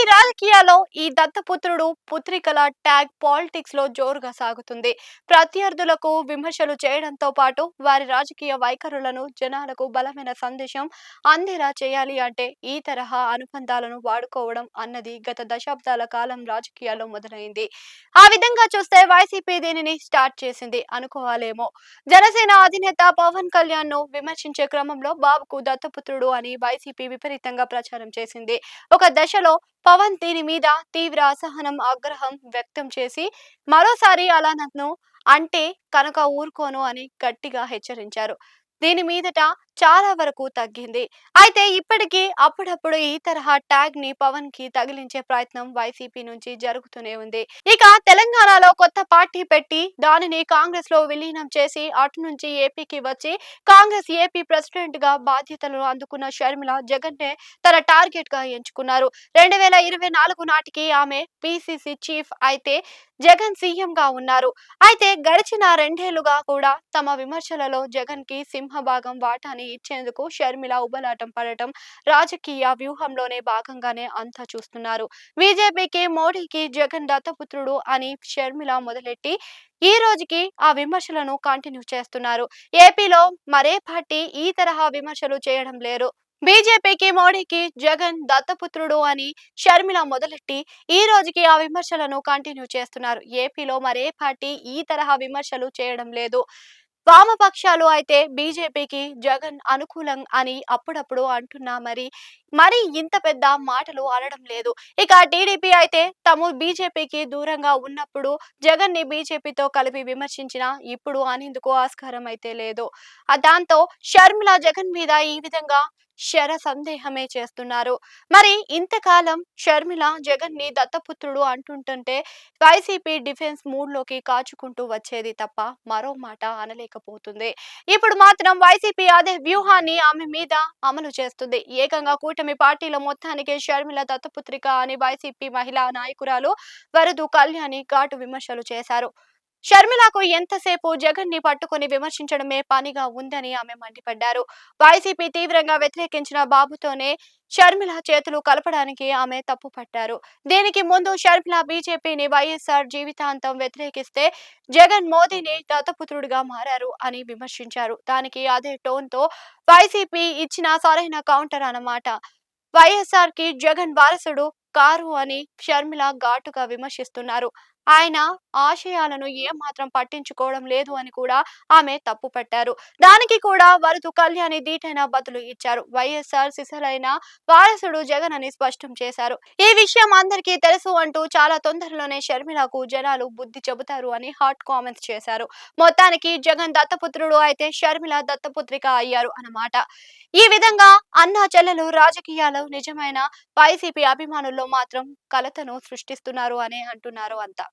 రాజకీయాల్లో ఈ దత్తపుత్రుడు పుత్రికల ట్యాగ్ పాలిటిక్స్ లో జోరుగా సాగుతుంది. ప్రత్యర్థులకు విమర్శలు చేయడంతో పాటు వారి రాజకీయ వైఖరులను జనాలకు బలమైన సందేశం అందేలా చేయాలి అంటే ఈ తరహా అనుబంధాలను వాడుకోవడం అన్నది గత దశాబ్దాల కాలం రాజకీయాల్లో మొదలైంది. ఆ విధంగా చూస్తే వైసీపీ దీనిని స్టార్ట్ చేసింది అనుకోవాలేమో. జనసేన అధినేత పవన్ కళ్యాణ్ ను విమర్శించే క్రమంలో బాబుకు దత్తపుత్రుడు అని వైసీపీ విపరీతంగా ప్రచారం చేసింది. ఒక దశలో పవన్ దీని మీద తీవ్ర అసహనం ఆగ్రహం వ్యక్తం చేసి మరోసారి అలా నన్ను అంటే కనుక ఊరుకోను అని గట్టిగా హెచ్చరించారు. దీని మీదట చాలా వరకు తగ్గింది. అయితే ఇప్పటికీ అప్పుడప్పుడు ఈ తరహా ట్యాగ్ ని పవన్ కి తగిలించే ప్రయత్నం వైసీపీ నుంచి జరుగుతూనే ఉంది. ఇక తెలంగాణలో కొత్త పార్టీ పెట్టి దానిని కాంగ్రెస్ లో విలీనం చేసి అటు నుంచి ఏపీకి వచ్చి కాంగ్రెస్ ఏపీ ప్రెసిడెంట్ గా బాధ్యతలను అందుకున్న షర్మిల జగన్ నే తన టార్గెట్ గా ఎంచుకున్నారు. 2024 నాటికి ఆమె పిసిసి చీఫ్ అయితే జగన్ సీఎం గా ఉన్నారు. అయితే గడిచిన రెండేళ్లుగా కూడా తమ విమర్శలలో జగన్ కి సింహభాగం వాటాని ఇచ్చేందుకు షర్మిల ఉబలాటం పడటం రాజకీయ వ్యూహంలోనే భాగంగానే అంతా చూస్తున్నారు. బీజేపీకి మోడీకి జగన్ దత్తపుత్రుడు అని షర్మిల మొదలెట్టి ఈ రోజుకి ఆ విమర్శలను కంటిన్యూ చేస్తున్నారు. ఏపీలో మరే పార్టీ ఈ తరహా విమర్శలు చేయడం లేరు. బీజేపీకి మోడీకి జగన్ దత్తపుత్రుడు అని షర్మిల మొదలెట్టి ఈ రోజుకి ఆ విమర్శలను కంటిన్యూ చేస్తున్నారు. ఏపీలో మరే పార్టీ ఈ తరహా విమర్శలు చేయడం లేదు. వామపక్షాలు అయితే బీజేపీకి జగన్ అనుకూలం అని అప్పుడప్పుడు అంటున్నా మరి ఇంత పెద్ద మాటలు అనడం లేదు. ఇక టీడీపీ అయితే తాము బీజేపీకి దూరంగా ఉన్నప్పుడు జగన్ ని బీజేపీతో కలిపి విమర్శించినా ఇప్పుడు అనేందుకు ఆస్కారం అయితే లేదు. దాంతో షర్మిల జగన్ మీద ఈ విధంగా సందేహమే చేస్తున్నారు. మరి ఇంతకాలం షర్మిల జగన్ ని దత్తపుత్రుడు అంటుంటుంటే వైసీపీ డిఫెన్స్ మూడ్ లోకి కాచుకుంటూ వచ్చేది తప్ప మరో మాట అనలేకపోతుంది. ఇప్పుడు మాత్రం వైసీపీ అదే వ్యూహాన్ని ఆమె మీద అమలు చేస్తుంది. ఏకంగా కూటమి పార్టీల మొత్తానికి షర్మిల దత్తపుత్రిక అని వైసీపీ మహిళా నాయకురాలు వరదు కళ్యాణి ఘాటు విమర్శలు చేశారు. షర్మిలకు ఎంతసేపు జగన్ ని పట్టుకొని విమర్శించడమే పనిగా ఉందని ఆమె మండిపడ్డారు. వైసీపీ తీవ్రంగా వ్యతిరేకించిన బాబుతోనే షర్మిల చేతులు కలపడానికి ఆమె తప్పు పట్టారు. దీనికి ముందు షర్మిల బీజేపీని వైఎస్ఆర్ జీవితాంతం వ్యతిరేకిస్తే జగన్ మోదీని దత్తపుత్రుడిగా మారారు అని విమర్శించారు. దానికి అదే టోన్ తో వైసీపీ ఇచ్చిన సరైన కౌంటర్ అన్నమాట. వైఎస్ఆర్ కి జగన్ వారసుడు కారు అని షర్మిల ఘాటుగా విమర్శిస్తున్నారు. ఆయన ఆశయాలను ఏమాత్రం పట్టించుకోవడం లేదు అని కూడా ఆమె తప్పుపట్టారు. దానికి కూడా వరదు కళ్యాణి దీటైన బదులు ఇచ్చారు. వైఎస్ఆర్ సిసలైన వారసుడు జగన్ అని స్పష్టం చేశారు. ఈ విషయం అందరికీ తెలుసు అంటూ చాలా తొందరలోనే షర్మిలకు జనాలు బుద్ధి చెబుతారు అని హాట్ కామెంట్స్ చేశారు. మొత్తానికి జగన్ దత్తపుత్రుడు అయితే షర్మిల దత్తపుత్రిక అయ్యారు అన్నమాట. ఈ విధంగా అన్నా చెల్లెలు రాజకీయాలు నిజమైన వైసీపీ అభిమానుల్లో మాత్రం కలతను సృష్టిస్తున్నారు అని అంటున్నారు అంతా.